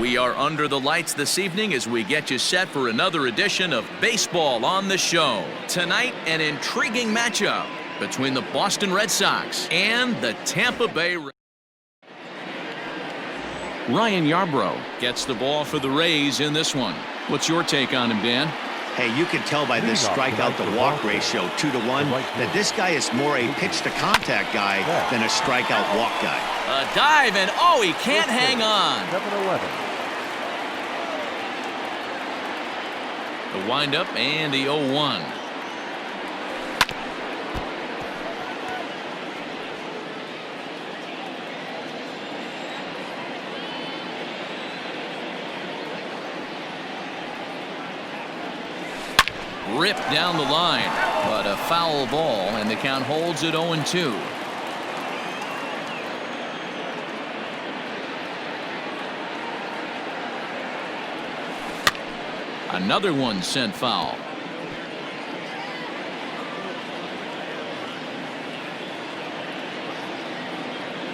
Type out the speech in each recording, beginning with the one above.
We are under the lights this evening as we get you set for another edition of Baseball on the Show. Tonight, an intriguing matchup between the Boston Red Sox and the Tampa Bay Rays. Ryan Yarbrough gets the ball for the Rays in this one. What's your take on him, Dan? Hey, you can tell by this strikeout to walk ratio 2-to-1 that this guy is more a pitch to contact guy than a strikeout walk guy. A dive, and oh, he can't hang on. 7-11. The windup and the 0-1. Ripped down the line, but a foul ball, and the count holds at 0-2. Another one sent foul.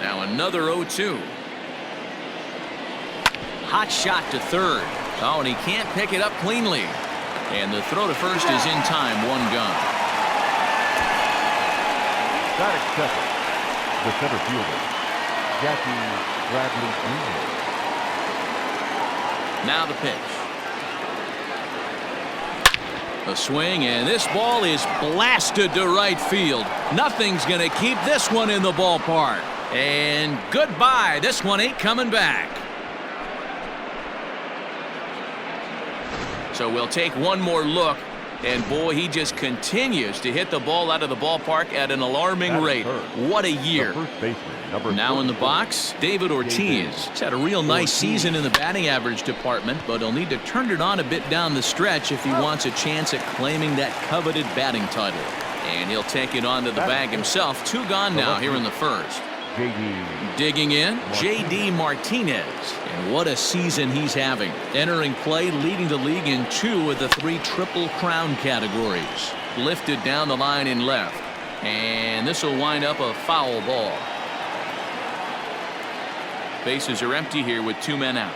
Now another 0-2. Hot shot to third. Oh, and he can't pick it up cleanly. And the throw to first is in time, one gone. Batting second, the center fielder, Jackie Bradley Jr. Now the pitch. A swing, and this ball is blasted to right field. Nothing's going to keep this one in the ballpark. And goodbye. This one ain't coming back. So we'll take one more look, and boy, he just continues to hit the ball out of the ballpark at an alarming rate. What a year. Now in the box, David Ortiz. He's had a real nice season in the batting average department, but he'll need to turn it on a bit down the stretch if he wants a chance at claiming that coveted batting title. And he'll take it onto the bag himself. Two gone now here in the first. Digging in, J.D. Martinez. And what a season he's having. Entering play, leading the league in 2 of the 3 Triple Crown categories. Lifted down the line in left. And this will wind up a foul ball. Bases are empty here with 2 men out.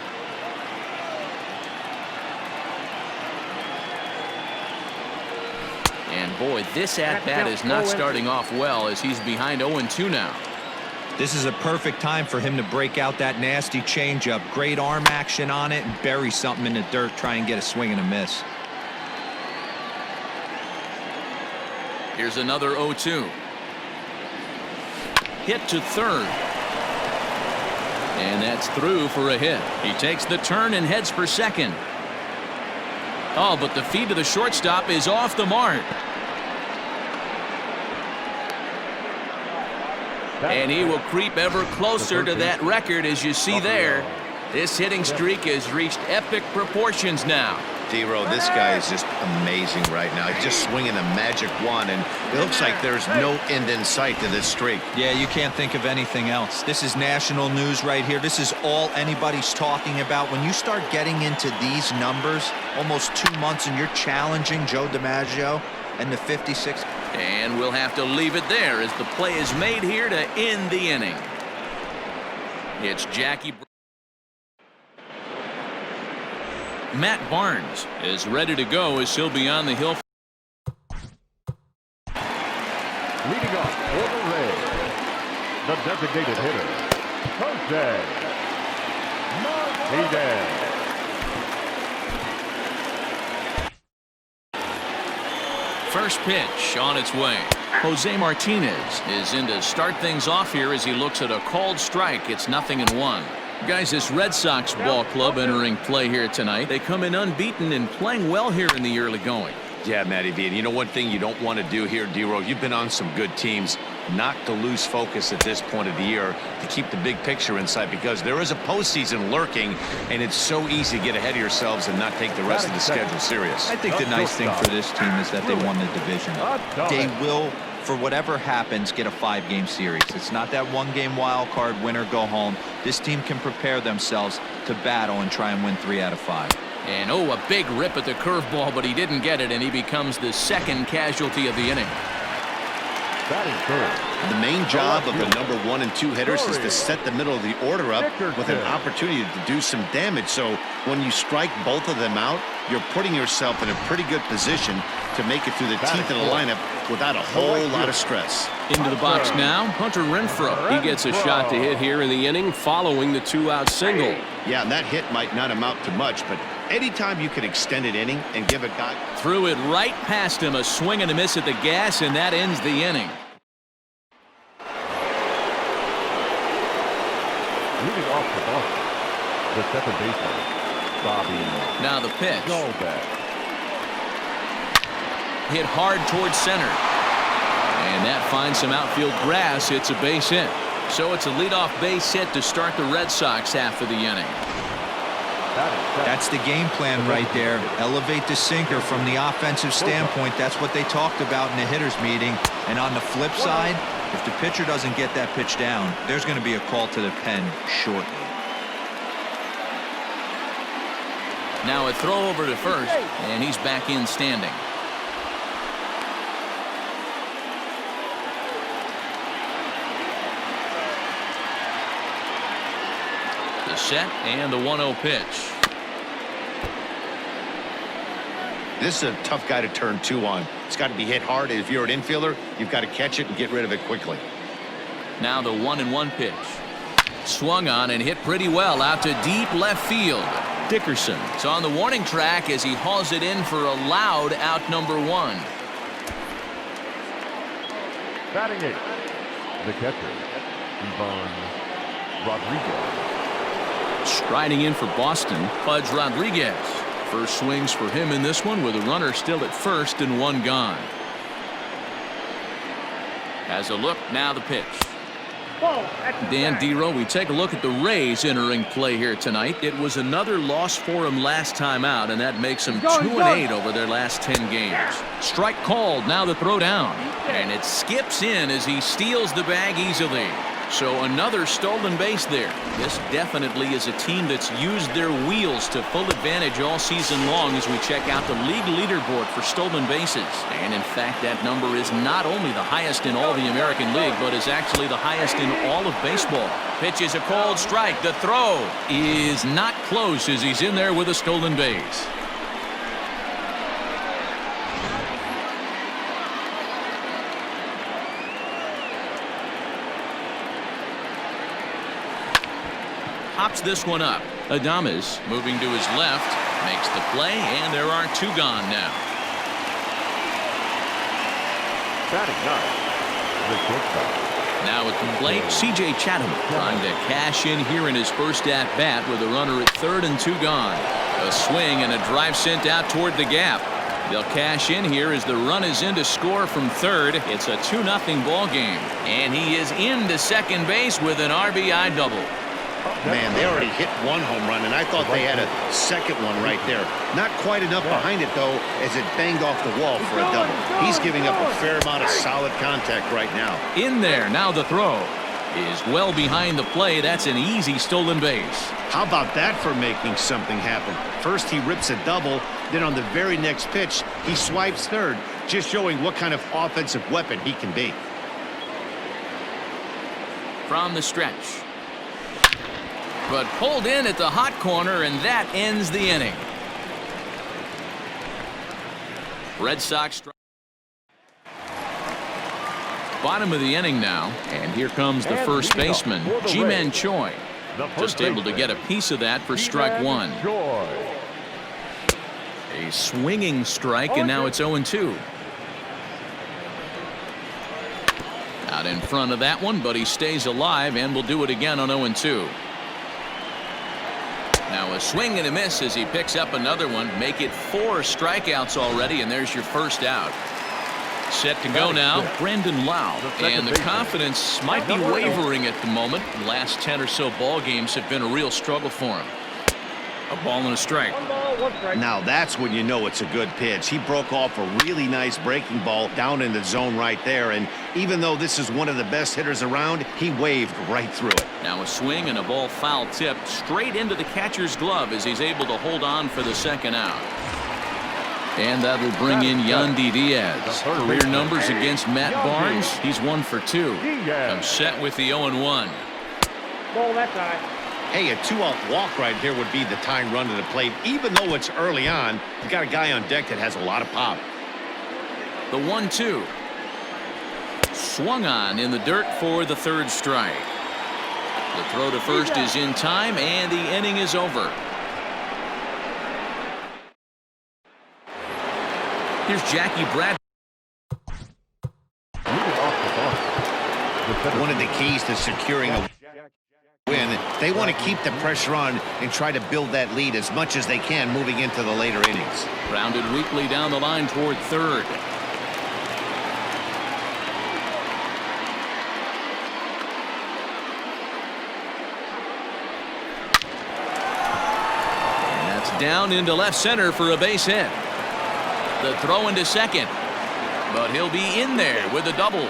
And boy, this at-bat is not starting off well as he's behind 0-2 now. This is a perfect time for him to break out that nasty changeup. Great arm action on it and bury something in the dirt. Try and get a swing and a miss. Here's another 0-2. Hit to third. And that's through for a hit. He takes the turn and heads for second. Oh, but the feed to the shortstop is off the mark. And he will creep ever closer to that record, as you see there. This hitting streak has reached epic proportions now. D-Row, this guy is just amazing right now. He's just swinging a magic wand, and it looks like there's no end in sight to this streak. Yeah, you can't think of anything else. This is national news right here. This is all anybody's talking about. When you start getting into these numbers, almost 2 months, and you're challenging Joe DiMaggio and the 56. And we'll have to leave it there as the play is made here to end the inning. It's Jackie. Matt Barnes is ready to go as he'll be on the hill. Leading off for the Rays, the designated hitter, Jose Martinez. First pitch on its way. Jose Martinez is in to start things off here as he looks at a called strike. It's 0-1. Guys, this Red Sox ball club entering play here tonight. They come in unbeaten and playing well here in the early going. Yeah, Matty V. And you know one thing you don't want to do here, D-Row, you've been on some good teams, not to lose focus at this point of the year, to keep the big picture in sight, because there is a postseason lurking, and it's so easy to get ahead of yourselves and not take the rest of the schedule serious. I think the nice thing for this team is that they won the division. They will, for whatever happens, get a 5-game series. It's not that 1-game wild card, win or go home. This team can prepare themselves to battle and try and win 3 out of 5. And oh, a big rip at the curveball, but he didn't get it, and he becomes the second casualty of the inning. Batting third. The main job of the number 1 and 2 hitters is to set the middle of the order up with an opportunity to do some damage. So when you strike both of them out, you're putting yourself in a pretty good position to make it through the teeth of the lineup without a whole lot of stress. Into the box now, Hunter Renfroe. He gets a shot to hit here in the inning following the 2-out single. Yeah, and that hit might not amount to much, but anytime you can extend an inning and give a guy... Threw it right past him, a swing and a miss at the gas, and that ends the inning. Leading off the Boston, the second baseman, Bobby. Now the pitch. Goldberg. Hit hard towards center. And that finds some outfield grass. It's a base hit. So it's a leadoff base hit to start the Red Sox half of the inning. That's the game plan right there. Elevate the sinker from the offensive standpoint. That's what they talked about in the hitters meeting. And on the flip side, if the pitcher doesn't get that pitch down, there's going to be a call to the pen shortly. Now a throw over to first, and he's back in standing. The set and the 1-0 pitch. This is a tough guy to turn 2 on. It's got to be hit hard. If you're an infielder, you've got to catch it and get rid of it quickly. Now the 1-1 pitch. Swung on and hit pretty well out to deep left field. Dickerson is on the warning track as he hauls it in for a loud out number 1. Batting 8, the catcher, Ivan Rodriguez. Striding in for Boston, Pudge Rodriguez. First swings for him in this one with a runner still at first and 1 gone. Has a look, now the pitch. Dan Dero, we take a look at the Rays entering play here tonight. It was another loss for them last time out, and that makes them 2-8 over their last 10 games. Strike called, now the throw down. And it skips in as he steals the bag easily. So another stolen base there. This definitely is a team that's used their wheels to full advantage all season long as we check out the league leaderboard for stolen bases. And in fact, that number is not only the highest in all the American League, but is actually the highest in all of baseball. Pitch is a cold strike. The throw is not close as he's in there with a stolen base. Pops this one up. Adames moving to his left, makes the play, and there are 2 gone now. Batting 9, the shortstop. Now at the plate, C.J. Chatham trying to cash in here in his first at-bat with a runner at third and 2 gone. A swing and a drive sent out toward the gap. They'll cash in here as the run is in to score from third. It's a 2-0 ball game, and he is into second base with an RBI double. Man, they already hit 1 home run, and I thought they had a second one right there. Not quite enough behind it, though, as it banged off the wall for a double. He's giving up a fair amount of solid contact right now. In there, now the throw is well behind the play. That's an easy stolen base. How about that for making something happen? First, he rips a double. Then on the very next pitch, he swipes third, just showing what kind of offensive weapon he can be. From the stretch. But pulled in at the hot corner, and that ends the inning. Red Sox bottom of the inning now, and here comes the first baseman, Ji-Man Choi. Just able to get a piece of that for strike 1. A swinging strike, and now it's 0-2. Out in front of that one, but he stays alive and will do it again on 0-2. Now a swing and a miss as he picks up another one. Make it 4 strikeouts already, and there's your first out. Set to go now, Brandon Lau. And the confidence might be wavering at the moment. The last 10 or so ball games have been a real struggle for him. A ball and a strike. Now that's when you know it's a good pitch. He broke off a really nice breaking ball down in the zone right there, and even though this is one of the best hitters around, he waved right through it. Now a swing and a ball foul tipped straight into the catcher's glove as he's able to hold on for the second out. And that'll bring in Yandy Diaz. Career numbers against Matt Barnes. He's 1 for 2. I'm set with the 0-1. Ball that side. Hey, a 2-out walk right here would be the tying run to the plate. Even though it's early on, you got a guy on deck that has a lot of pop. The 1-2. Swung on in the dirt for the 3rd strike. The throw to first is in time, and the inning is over. Here's Jackie Brad. One of the keys to securing a win, they want to keep the pressure on and try to build that lead as much as they can moving into the later innings. Grounded weakly down the line toward 3rd. And that's down into left center for a base hit. The throw into second, but he'll be in there with a double.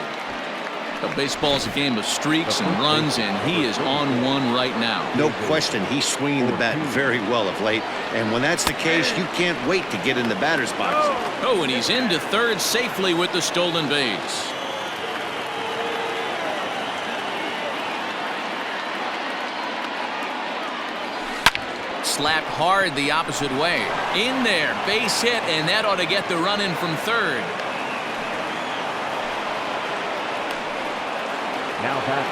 Baseball's a game of streaks and runs, and he is on one right now. No question, he's swinging the bat very well of late, and when that's the case, you can't wait to get in the batter's box. Oh, and he's into 3rd safely with the stolen base. Slapped hard the opposite way. In there, base hit, and that ought to get the run in from 3rd. Now back,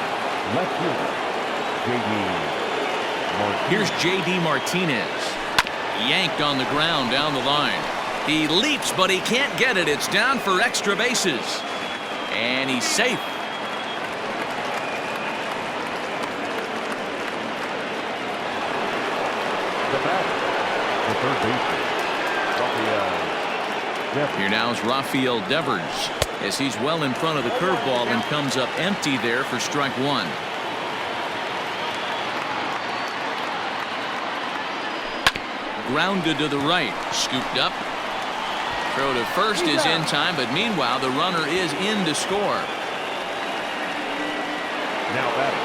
left fielder, Here's J.D. Martinez. Yanked on the ground down the line. He leaps, but he can't get it. It's down for extra bases. And he's safe. The batter, the 3rd baseman, Here now is Rafael Devers, as he's well in front of the curveball and comes up empty there for strike 1. Grounded to the right, scooped up. Throw to first is in time, but meanwhile the runner is in to score. Now batter,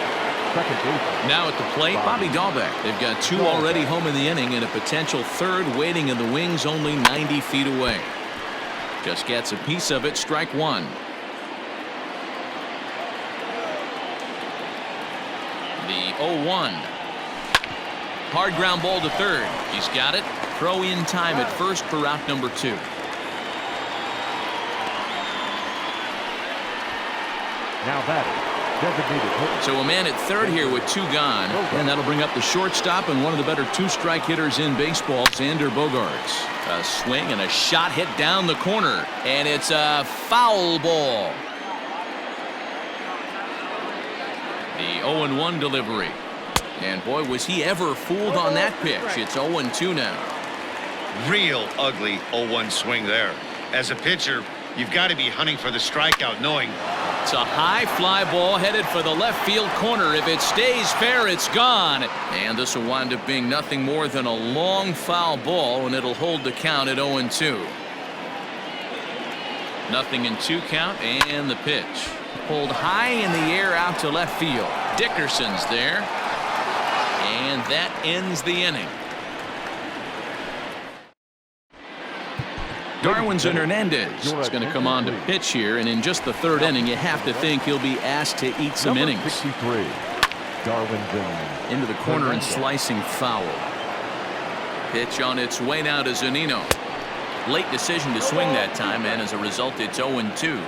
second baseman. Now at the plate, Bobby Dahlbeck. They've got 2 already home in the inning and a potential 3rd waiting in the wings only 90 feet away. Just gets a piece of it, strike 1. The 0-1. Hard ground ball to 3rd. He's got it. Throw in time at first for out number 2. Now batting, designated hitter. So a man at 3rd here with 2 gone, and that'll bring up the shortstop and one of the better 2-strike hitters in baseball, Xander Bogaerts. A swing and a shot hit down the corner, and it's a foul ball. The 0-1 delivery. And boy, was he ever fooled on that pitch. It's 0-2 now. Real ugly 0-1 swing there. As a pitcher, you've got to be hunting for the strikeout, knowing it's a high fly ball headed for the left field corner. If it stays fair, it's gone. And this will wind up being nothing more than a long foul ball, and it'll hold the count at 0-2. Nothing in 2 count, and the pitch. Pulled high in the air out to left field. Dickerson's there. And that ends the inning. Darwinzon Hernandez is going to come on to pitch here, and in just the 3rd inning, you have to think he'll be asked to eat some innings. 63, Darwinzon. Into the corner and slicing foul. Pitch on its way now to Zunino. Late decision to swing that time, and as a result, it's 0-2.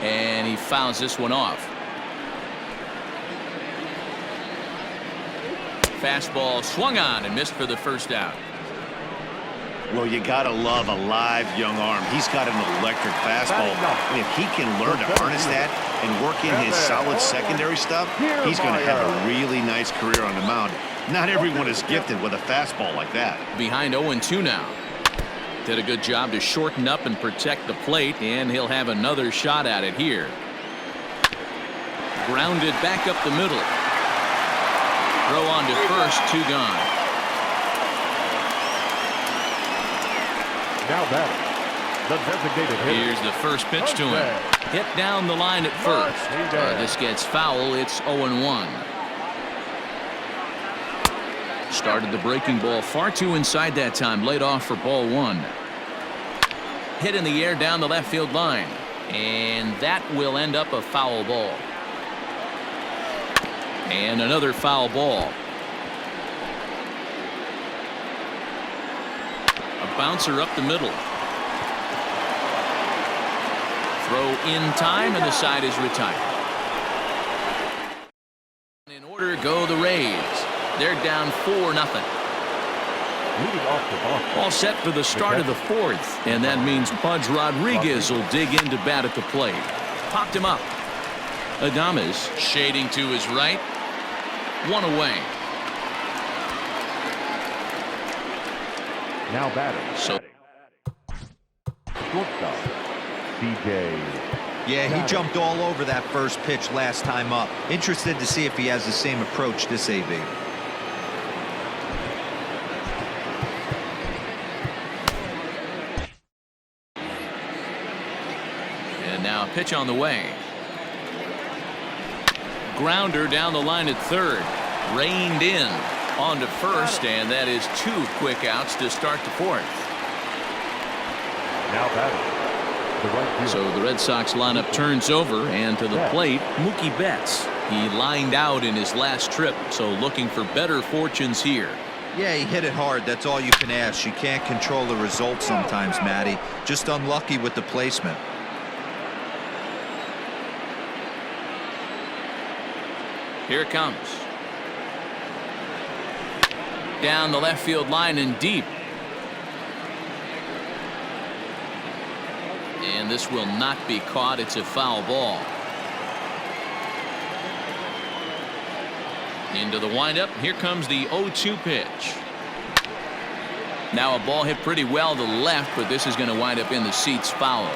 And he fouls this one off. Fastball swung on and missed for the 1st out. well, you gotta love a live young arm. He's got an electric fastball, and if he can learn to harness that and work in his solid secondary stuff, he's going to have a really nice career on the mound. Not everyone is gifted with a fastball like that. Behind 0-2 now. Did a good job to shorten up and protect the plate, and he'll have another shot at it here. Grounded back up the middle. Throw on to first, 2 gone. Now batting, the designated hitter. Here's the first pitch to him. Hit down the line at first. This gets foul. It's 0-1. Started the breaking ball far too inside that time. Laid off for ball 1. Hit in the air down the left field line. And that will end up a foul ball. And another foul ball. A bouncer up the middle. Throw in time, and the side is retired. In order go the Rays. They're down 4-0. All set for the start of the fourth, and that means Pudge Rodriguez will dig into bat at the plate. Popped him up. Adames shading to his right. One away. Now batting. So Shortstop, DJ. Yeah, he jumped all over that first pitch last time up. Interested to see if he has the same approach this AB. And now a pitch on the way. Grounder down the line at third. Reined in on to first, and that is 2 quick outs to start the fourth. Now batting. The right fielder. So the Red Sox lineup turns over, and to the plate, Mookie Betts. He lined out in his last trip, so looking for better fortunes here. Yeah, he hit it hard. That's all you can ask. You can't control the result sometimes, Matty. Just unlucky with the placement. Here it comes. Down the left field line and deep. And this will not be caught. It's a foul ball. Into the windup. Here comes the 0-2 pitch. Now a ball hit pretty well to the left, but this is going to wind up in the seats foul.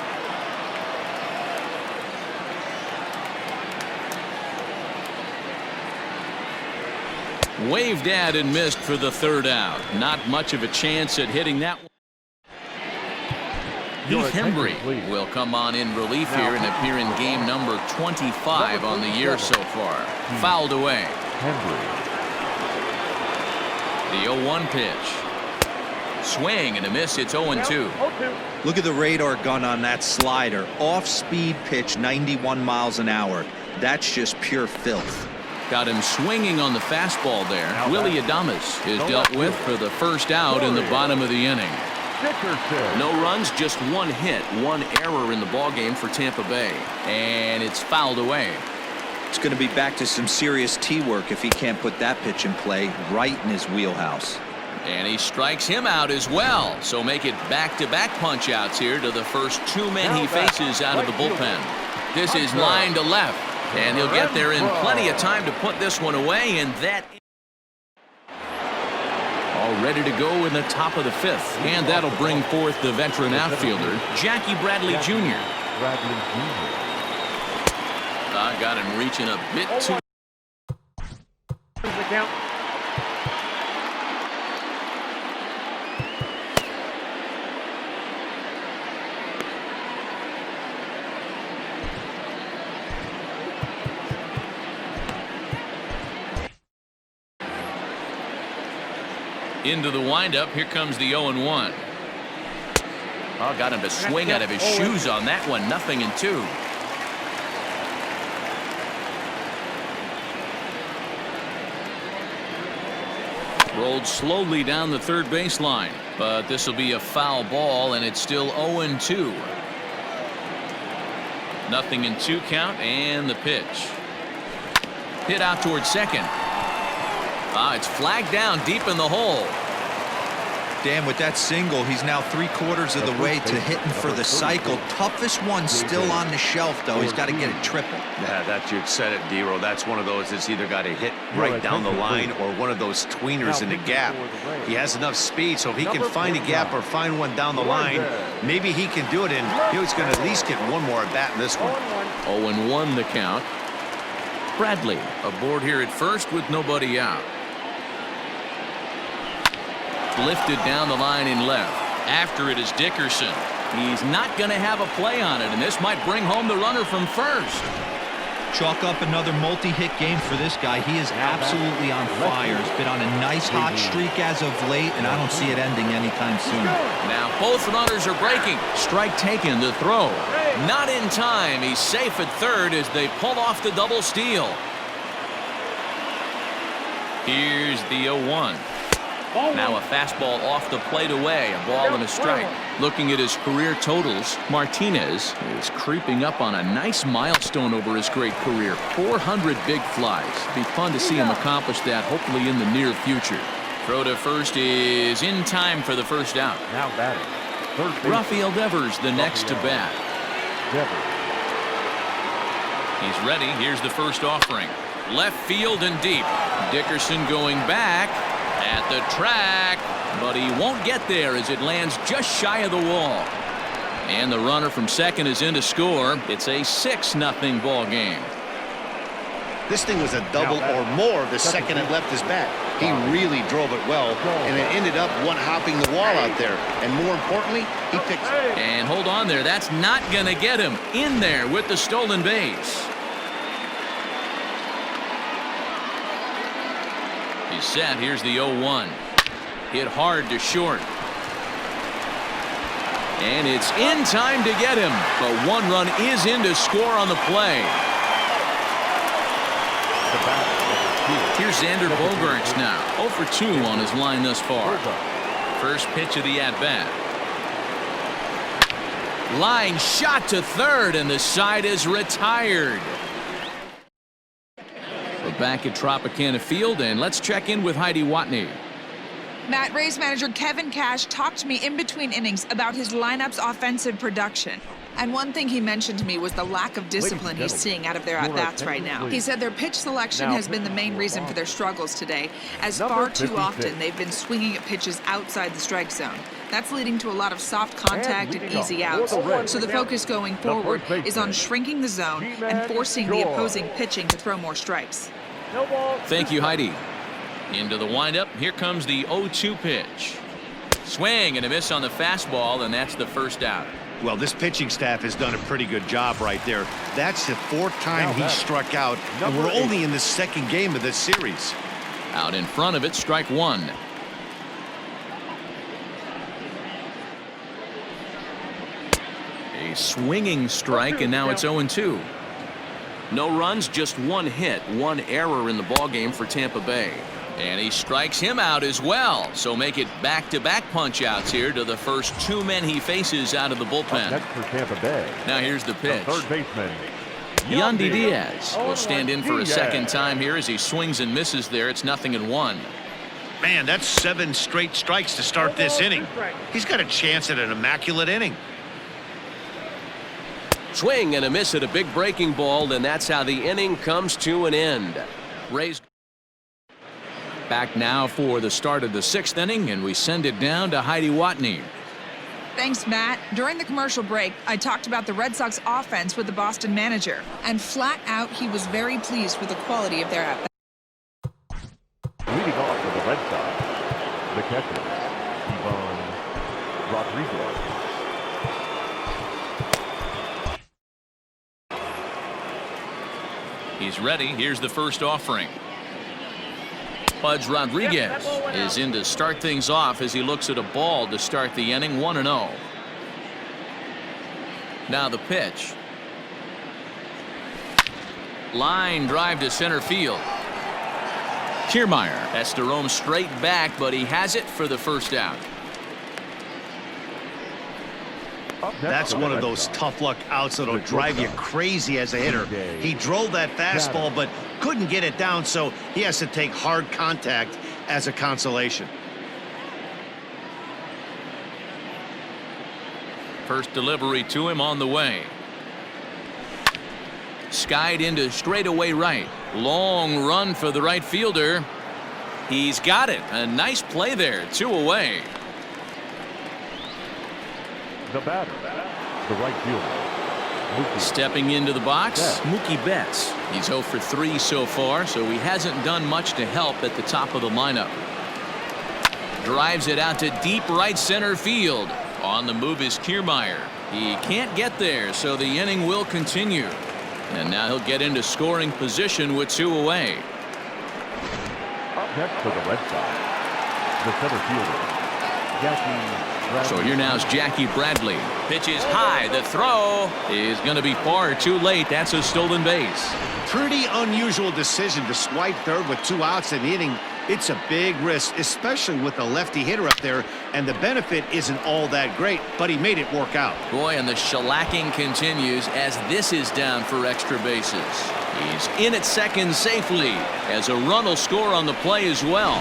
Waved at and missed for the third out. Not much of a chance at hitting that one. Heath Hembry will come on in relief here and appear in game number 25 on the year so far. Fouled away. The 0-1 pitch. Swing and a miss. It's 0-2. Look at the radar gun on that slider. Off-speed pitch, 91 miles an hour. That's just pure filth. Got him swinging on the fastball there. Willie Adames is dealt with for the first out in the bottom of the inning. No runs, just 1 hit, 1 error in the ballgame for Tampa Bay. And it's fouled away. It's going to be back to some serious tee work if he can't put that pitch in play right in his wheelhouse. And he strikes him out as well. So make it back-to-back punch-outs here to the first 2 men he faces out of the bullpen. This is line to left. And he'll get there in plenty of time to put this one away, and that all ready to go in the top of the 5th. And that'll bring forth the veteran outfielder, Jackie Bradley Jr. Got him reaching a bit too. Into the windup. Here comes the 0-1. Oh, got him to swing out of his shoes on that one. 0-2. Rolled slowly down the third baseline, but this will be a foul ball, and it's still 0-2. 0-2 count, and the pitch. Hit out towards second. It's flagged down deep in the hole. Dan, with that single, he's now 3/4 of the way to hitting for the cycle. Toughest one still on the shelf, though. He's got to get a triple. Yeah, you said it, D-Row. That's one of those that's either got to hit right down the line or one of those tweeners in the gap. He has enough speed, so if he can find a gap or find one down the line, maybe he can do it, and he's going to at least get one more at bat in this one. 0-1 the count. Bradley aboard here at first with nobody out. Lifted down the line in left. After it is Dickerson. He's not going to have a play on it, and this might bring home the runner from first. Chalk up another multi-hit game for this guy. He is absolutely on fire. He's been on a nice hot streak as of late, and I don't see it ending anytime soon. Now both runners are breaking. Strike taken, the throw. Not in time. He's safe at third as they pull off the double steal. Here's the 0-1. Now a fastball off the plate away. A ball and a strike. Looking at his career totals, Martinez is creeping up on a nice milestone over his great career. 400 big flies. Be fun to see him accomplish that, hopefully in the near future. Throw to first is in time for the first out. Now batting. Rafael Devers the next to bat. He's ready. Here's the first offering. Left field and deep. Dickerson going back at the track, but he won't get there as it lands just shy of the wall. And the runner from second is in to score. It's a 6-0 ball game. This thing was a double or more the second it left his bat. He really drove it well, and it ended up one-hopping the wall out there. And more importantly, he picked. And hold on there. That's not going to get him in there with the stolen base. He's set. Here's the 0-1. Hit hard to short. And it's in time to get him. But one run is in to score on the play. Here's Xander Bogaerts now. 0 for 2 on his line thus far. First pitch of the at-bat. Line shot to third, and the side is retired. We're back at Tropicana Field, and let's check in with Heidi Watney. Matt, Rays manager Kevin Cash talked to me in between innings about his lineup's offensive production. And one thing he mentioned to me was the lack of discipline he's seeing out of their at-bats right now. He said their pitch selection has been the main reason for their struggles today, as far too often they've been swinging at pitches outside the strike zone. That's leading to a lot of soft contact and easy outs. So the focus going forward is on shrinking the zone and forcing the opposing pitching to throw more strikes. Thank you, Heidi. Into the windup. Here comes the 0-2 pitch. Swing and a miss on the fastball, and that's the first out. Well, this pitching staff has done a pretty good job right there. That's the 4th time he struck out, and we're only in the 2nd game of this series. Out in front of it, strike one. A swinging strike, and now it's 0-2. No runs, just one hit, one error in the ballgame for Tampa Bay. And he strikes him out as well. So make it back-to-back punch-outs here to the first 2 men he faces out of the bullpen. Next for Tampa Bay. Now here's the pitch. The third baseman, Yandy Diaz will stand in for a second time here as he swings and misses there. It's 0-1. Man, that's 7 straight strikes to start this inning. He's got a chance at an immaculate inning. Swing and a miss at a big breaking ball, and that's how the inning comes to an end. Rays back now for the start of the 6th inning, and we send it down to Heidi Watney. Thanks, Matt. During the commercial break, I talked about the Red Sox offense with the Boston manager, and flat out, he was very pleased with the quality of their at-bats. Leading off for the Red Sox, the catcher, Ivan Rodriguez. He's ready. Here's the first offering. Pudge Rodriguez is in to start things off as he looks at a ball to start the inning. 1-0. Now the pitch. Line drive to center field. Kiermaier has to roam straight back, but he has it for the first out. That's one of those tough luck outs that'll drive you crazy as a hitter. He drove that fastball but couldn't get it down, so he has to take hard contact as a consolation. First delivery to him on the way. Skied into straightaway right. Long run for the right fielder. He's got it. A nice play there. 2 away. The batter, the right fielder. Stepping into the box, Mookie Betts. He's 0 for 3 so far, so he hasn't done much to help at the top of the lineup. Drives it out to deep right center field. On the move is Kiermaier. He can't get there, so the inning will continue. And now he'll get into scoring position with 2 away. Up next for the Red Sox, the center fielder, Jackie Bradley. So here now is Jackie Bradley. Pitch is high. The throw is going to be far too late. That's a stolen base. Pretty unusual decision to swipe third with 2 outs in the inning. It's a big risk, especially with the lefty hitter up there, and the benefit isn't all that great, but he made it work out. Boy, and the shellacking continues as this is down for extra bases. He's in at second safely as a run will score on the play as well.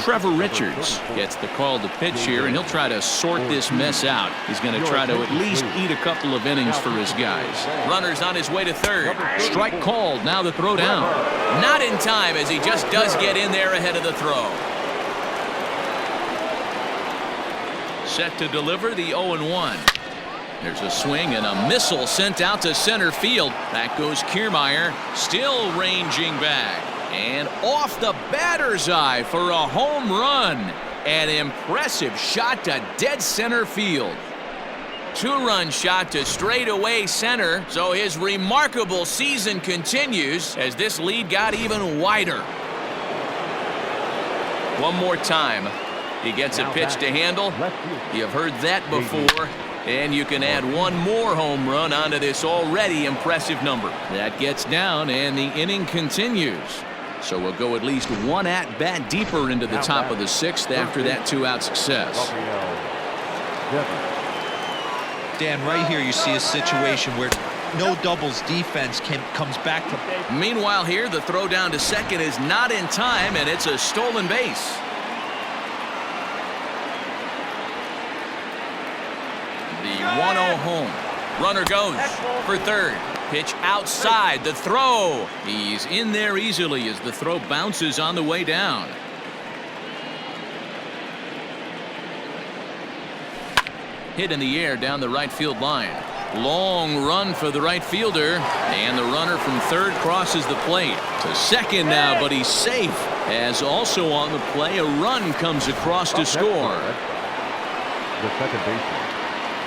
Trevor Richards gets the call to pitch here, and he'll try to sort this mess out. He's going to try to at least eat a couple of innings for his guys. Runner's on his way to third. Strike called. Now the throw down. Not in time as he just does get in there ahead of the throw. Set to deliver the 0-1. There's a swing and a missile sent out to center field. Back goes Kiermaier, still ranging back. And off the batter's eye for a home run. An impressive shot to dead center field. 2-run shot to straightaway center. So his remarkable season continues as this lead got even wider. One more time. He gets a pitch to handle. You've heard that before. And you can add one more home run onto this already impressive number. That gets down, and the inning continues. So we'll go at least one at-bat deeper into the top of the 6th after that 2-out success. Dan, right here you see a situation where no doubles defense comes back to. Meanwhile here, the throw down to second is not in time, and it's a stolen base. The 1-0 home. Runner goes for third. Pitch outside. The throw. He's in there easily as the throw bounces on the way down. Hit in the air down the right field line. Long run for the right fielder. And the runner from third crosses the plate. To second now, but he's safe. As also on the play, a run comes across to score. The second baseman,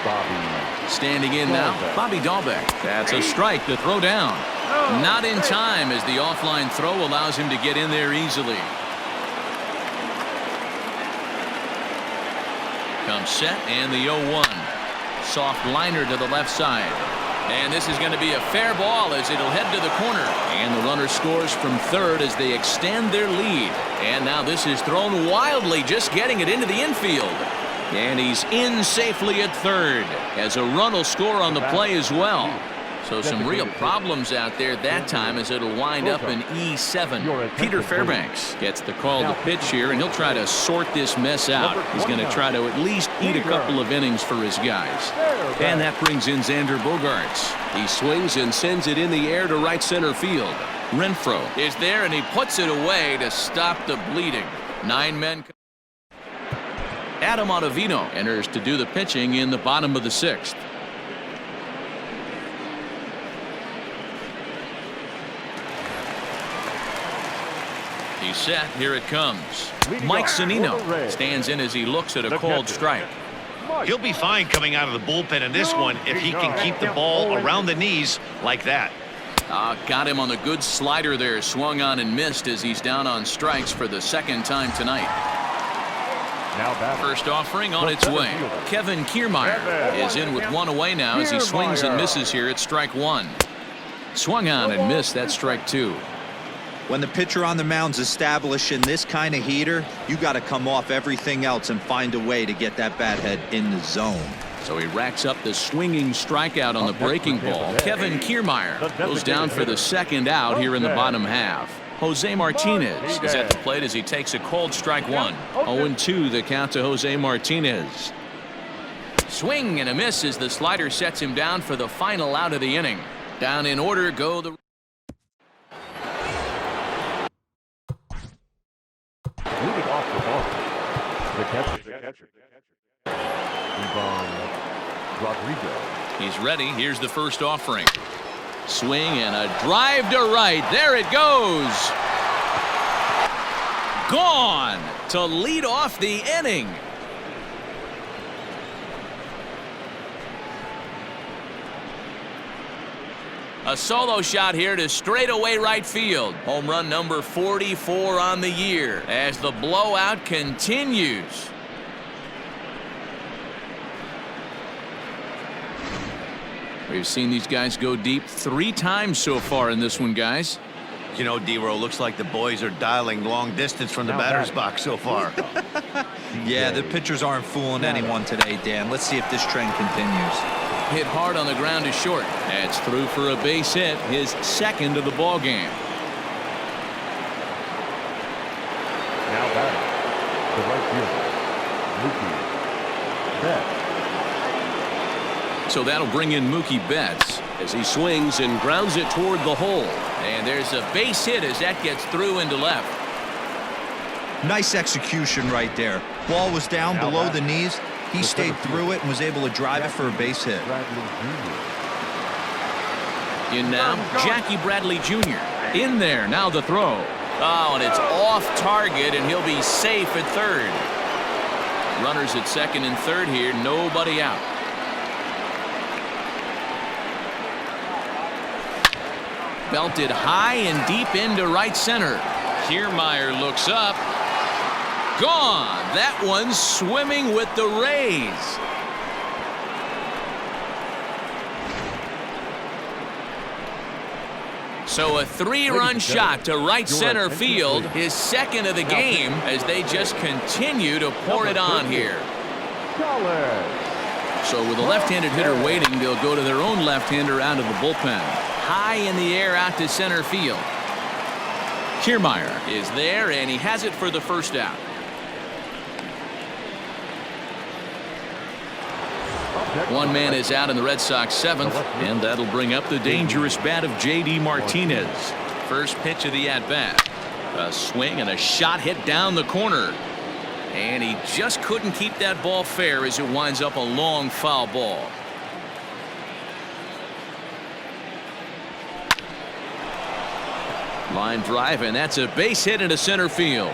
Bobby. Standing in now, Bobby Dahlbeck. That's a strike to throw down. Not in time as the offline throw allows him to get in there easily. Comes set and the 0-1. Soft liner to the left side. And this is going to be a fair ball as it'll head to the corner. And the runner scores from third as they extend their lead. And now this is thrown wildly, just getting it into the infield. And he's in safely at third as a run will score on the play as well. So some real problems out there that time as it'll wind up in E7. Peter Fairbanks gets the call to pitch here, and he'll try to sort this mess out. He's going to try to at least eat a couple of innings for his guys. And that brings in Xander Bogaerts. He swings and sends it in the air to right center field. Renfroe is there, and he puts it away to stop the bleeding. 9 men. Adam Ottavino enters to do the pitching in the bottom of the 6th. He's set. Here it comes. Mike Zunino stands in as he looks at a called strike. He'll be fine coming out of the bullpen in this one if he can keep the ball around the knees like that. Got him on the good slider there. Swung on and missed as he's down on strikes for the second time tonight. First offering on its way. Kevin Kiermaier is in with 1 away now as he swings and misses here at strike 1. Swung on and missed. That's strike 2. When the pitcher on the mound's establishing this kind of heater, you got to come off everything else and find a way to get that bat head in the zone. So he racks up the swinging strikeout on the breaking ball. Kevin Kiermaier goes down for the second out here in the bottom half. Jose Martinez is at the plate as he takes a called strike 1. 0-2 the count to Jose Martinez. Swing and a miss as the slider sets him down for the final out of the inning. Down in order go the. Leading off the ball, the catcher. Ivan Rodriguez. He's ready. Here's the first offering. Swing and a drive to right. There it goes. Gone to lead off the inning. A solo shot here to straightaway right field. Home run number 44 on the year as the blowout continues. We've seen these guys go deep 3 times so far in this one, guys. You know, D-Row, looks like the boys are dialing long distance from the batter's box so far. Yeah, the pitchers aren't fooling anyone today, Dan. Let's see if this trend continues. Hit hard on the ground to short. That's through for a base hit, his second of the ball game. Now batting, the right fielder, Mookie Betts. So that'll bring in Mookie Betts as he swings and grounds it toward the hole. And there's a base hit as that gets through into left. Nice execution right there. Ball was down below the knees. He stayed through it and was able to drive it for a base hit. In now, Jackie Bradley Jr. In there, now the throw. Oh, and it's off target, and he'll be safe at third. Runners at second and third here, nobody out. Belted high and deep into right center. Kiermaier looks up. Gone. That one's swimming with the Rays. So a 3-run shot to right center field, his second of the game, as they just continue to pour it on here. So with a left-handed hitter waiting, they'll go to their own left-hander out of the bullpen. High in the air out to center field. Kiermaier is there, and he has it for the first out. One man is out in the Red Sox seventh, and that'll bring up the dangerous bat of J.D. Martinez. First pitch of the at-bat. A swing and a shot hit down the corner. And he just couldn't keep that ball fair as it winds up a long foul ball. Line drive, and that's a base hit into center field.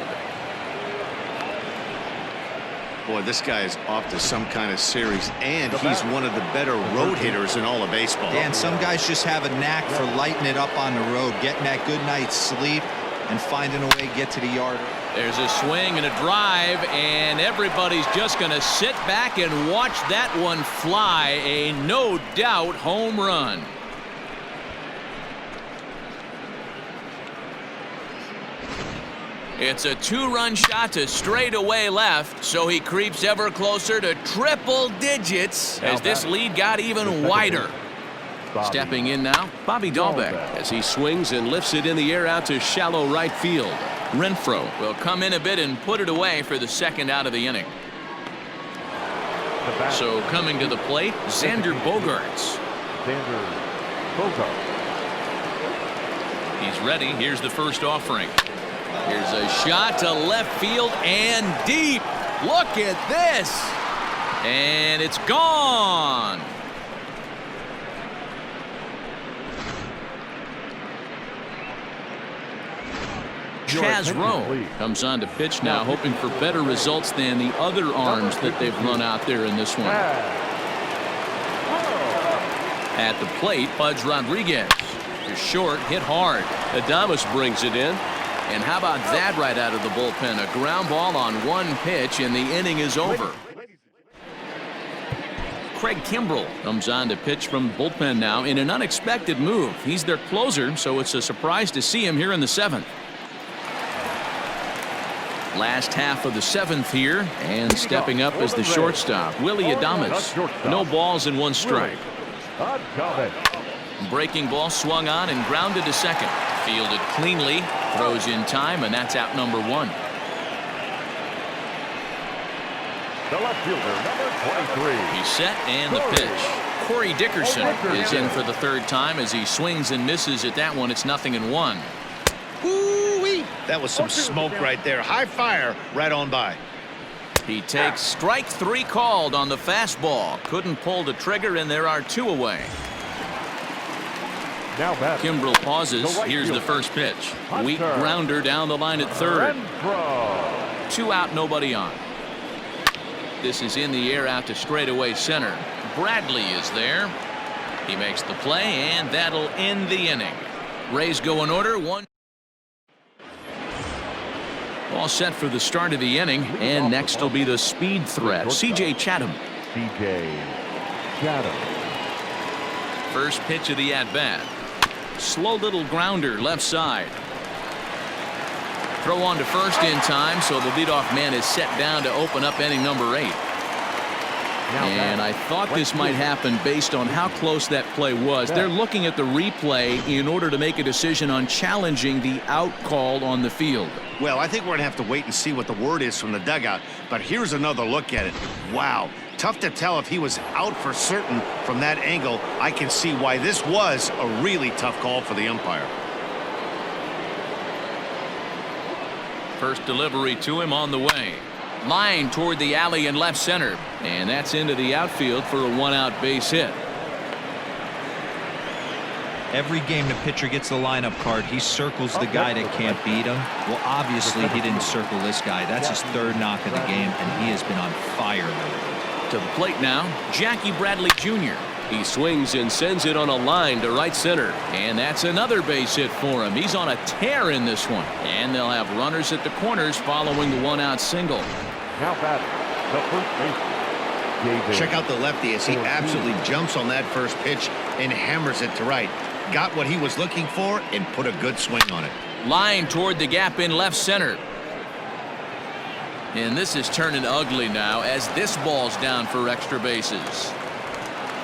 Boy, this guy is off to some kind of series, and he's one of the better road hitters in all of baseball. Dan, some guys just have a knack for lighting it up on the road, getting that good night's sleep, and finding a way to get to the yard. There's a swing and a drive, and everybody's just going to sit back and watch that one fly. A no doubt home run. It's a 2-run shot to straightaway left, so he creeps ever closer to triple digits as this lead got even wider. Stepping in now, Bobby Dahlbeck as he swings and lifts it in the air out to shallow right field. Renfroe will come in a bit and put it away for the second out of the inning. So coming to the plate, Xander Bogaerts. He's ready. Here's the first offering. Here's a shot to left field and deep. Look at this. And it's gone. Chaz Rowe comes on to pitch now, hoping for better results than the other arms that they've run out there in this one. At the plate, Pudge Rodriguez is short, hit hard. Adames brings it in. And how about that right out of the bullpen? A ground ball on one pitch, and the inning is over. Craig Kimbrell comes on to pitch from the bullpen now in an unexpected move. He's their closer, so it's a surprise to see him here in the seventh. Last half of the seventh here, and stepping up as the shortstop, Willie Adames. No balls and 1 strike. Breaking ball swung on and grounded to second. Fielded cleanly, throws in time, and that's out number 1. The left fielder, number 23. He's set, and the pitch. Corey Dickerson is in for the third time as he swings and misses at that one. It's 0-1. Ooh-wee. That was some smoke right there. High fire right on by. He takes strike 3 called on the fastball. Couldn't pull the trigger, and there are 2 away. Now Kimbrell pauses. Here's the first pitch. Weak grounder down the line at third. 2 out, nobody on. This is in the air out to straightaway center. Bradley is there. He makes the play, and that'll end the inning. Rays go in order. One. All set for the start of the inning, and next will be the speed threat, C.J. Chatham. C.J. Chatham. First pitch of the at-bat. Slow little grounder left side. Throw on to first in time, so the leadoff man is set down to open up inning number 8. And I thought this might happen based on how close that play was. They're looking at the replay in order to make a decision on challenging the out call on the field. Well, I think we're going to have to wait and see what the word is from the dugout. But here's another look at it. Wow. Tough to tell if he was out for certain from that angle. I can see why this was a really tough call for the umpire. First delivery to him on the way. Line toward the alley in left center. And that's into the outfield for a 1-out base hit. Every game the pitcher gets the lineup card, he circles the guy that can't beat him. Well, obviously he didn't circle this guy. That's his 3rd knock of the game, and he has been on fire lately. To the plate now, Jackie Bradley Jr. He swings and sends it on a line to right center. And that's another base hit for him. He's on a tear in this one. And they'll have runners at the corners following the 1-out single. Now batting, the first baseman. Check out the lefty as he absolutely jumps on that first pitch and hammers it to right. Got what he was looking for and put a good swing on it. Line toward the gap in left center. And this is turning ugly now as this ball's down for extra bases.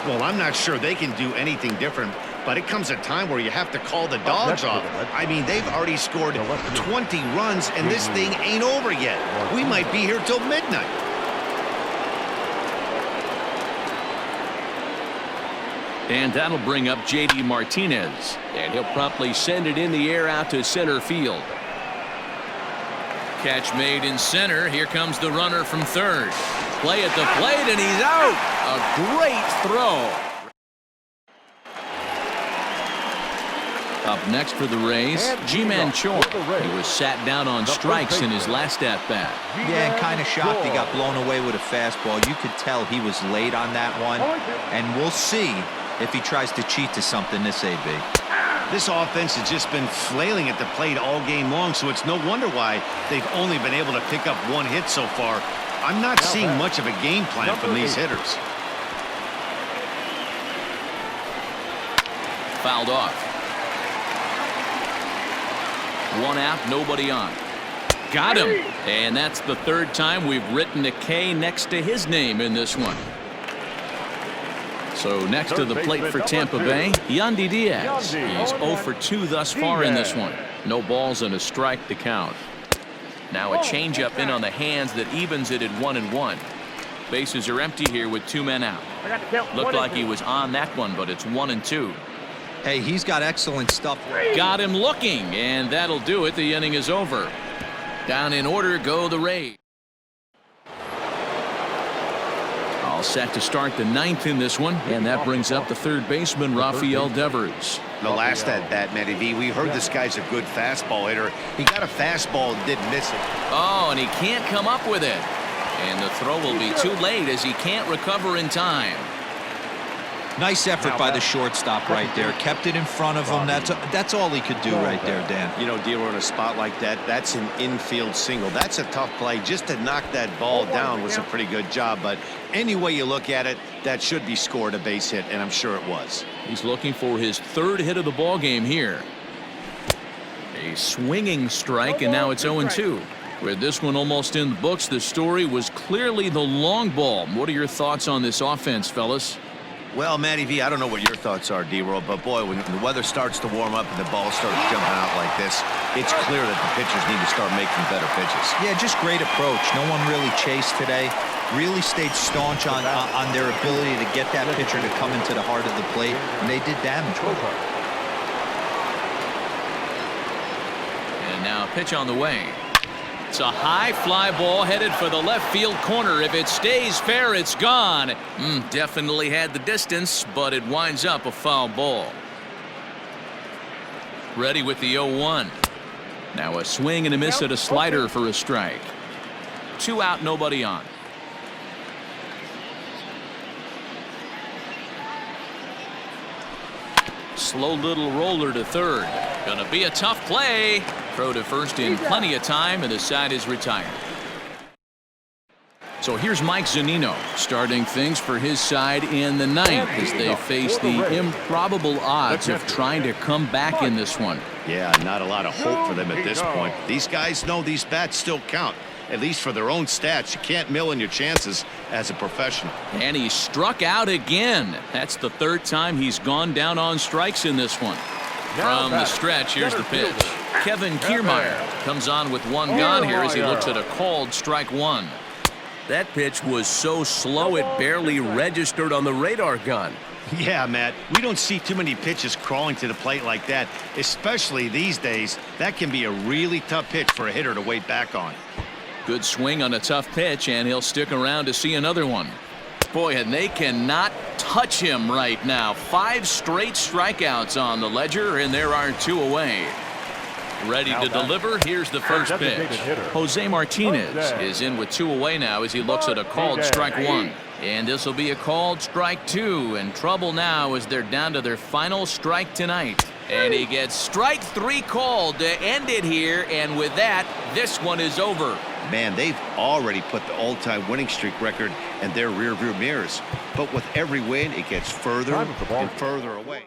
Well, I'm not sure they can do anything different, but it comes a time where you have to call the dogs off. I mean, they've already scored 20 runs, and this thing ain't over yet. We might be here till midnight. And that'll bring up J.D. Martinez. And he'll promptly send it in the air out to center field. Catch made in center. Here comes the runner from third. Play at the plate, and he's out. A great throw. Up next for the Rays, G-Man Choi. He was sat down on strikes in his last at-bat. Yeah, and kind of shocked he got blown away with a fastball. You could tell he was late on that one, and we'll see if he tries to cheat to something this AB. This offense has just been flailing at the plate all game long, so it's no wonder why they've only been able to pick up 1 hit so far. I'm not seeing much of a game plan from these hitters. Fouled off. 1 out, nobody on. Got him. And that's the 3rd time we've written a K next to his name in this one. So next to the plate for Tampa Bay, Yandy Diaz. He's 0 for 2 thus far in this one. No balls and a strike to count. Now a changeup in on the hands that evens it at 1-1. Bases are empty here with 2 men out. Looked like he was on that one, but it's 1-2. Hey, he's got excellent stuff. Got him looking, and that'll do it. The inning is over. Down in order go the Rays. All set to start the 9th in this one, and that brings up the 3rd baseman, Rafael Devers. The last at-bat, Matty V, we heard this guy's a good fastball hitter. He got a fastball and didn't miss it. Oh, and he can't come up with it. And the throw will be too late as he can't recover in time. Nice effort by the shortstop right there. Kept it in front of him. That's all he could do right there, Dan. You know, Dero, in a spot like that, that's an infield single. That's a tough play. Just to knock that ball down was a pretty good job. But any way you look at it, that should be scored a base hit, and I'm sure it was. He's looking for his 3rd hit of the ball game here. A swinging strike, and now it's 0-2. With this one almost in the books, the story was clearly the long ball. What are your thoughts on this offense, fellas? Well, Matty V, I don't know what your thoughts are, D-Roll, but boy, when the weather starts to warm up and the ball starts jumping out like this, it's clear that the pitchers need to start making better pitches. Yeah, just great approach. No one really chased today. Really stayed staunch on their ability to get that pitcher to come into the heart of the plate, and they did damage with it. And now a pitch on the way. It's a high fly ball headed for the left field corner. If it stays fair, it's gone. Definitely had the distance, but it winds up a foul ball. Ready with the 0-1. Now a swing and a miss at a slider for a strike. 2 out, nobody on. Slow little roller to third. Gonna be a tough play. Throw to first in plenty of time, and the side is retired. So here's Mike Zunino starting things for his side in the ninth as they face the improbable odds of trying to come back in this one. Yeah, not a lot of hope for them at this point. These guys know these bats still count, at least for their own stats. You can't mill in your chances as a professional. And he struck out again. That's the third time he's gone down on strikes in this one. From the stretch, here's the pitch. Kevin Kiermaier comes on with one gone here as he looks at a called strike one. That pitch was so slow it barely registered on the radar gun. Yeah, Matt, we don't see too many pitches crawling to the plate like that, especially these days. That can be a really tough pitch for a hitter to wait back on. Good swing on a tough pitch, and he'll stick around to see another one. Boy, and they cannot touch him right now. 5 straight strikeouts on the ledger, and there are 2 away. Ready to deliver. Here's the first pitch. Jose Martinez is in with 2 away now as he looks at a called strike one. And this will be a called strike 2. And trouble now as they're down to their final strike tonight. And he gets strike 3 called to end it here. And with that, this one is over. Man, they've already put the all-time winning streak record in their rearview mirrors. But with every win, it gets further and further away.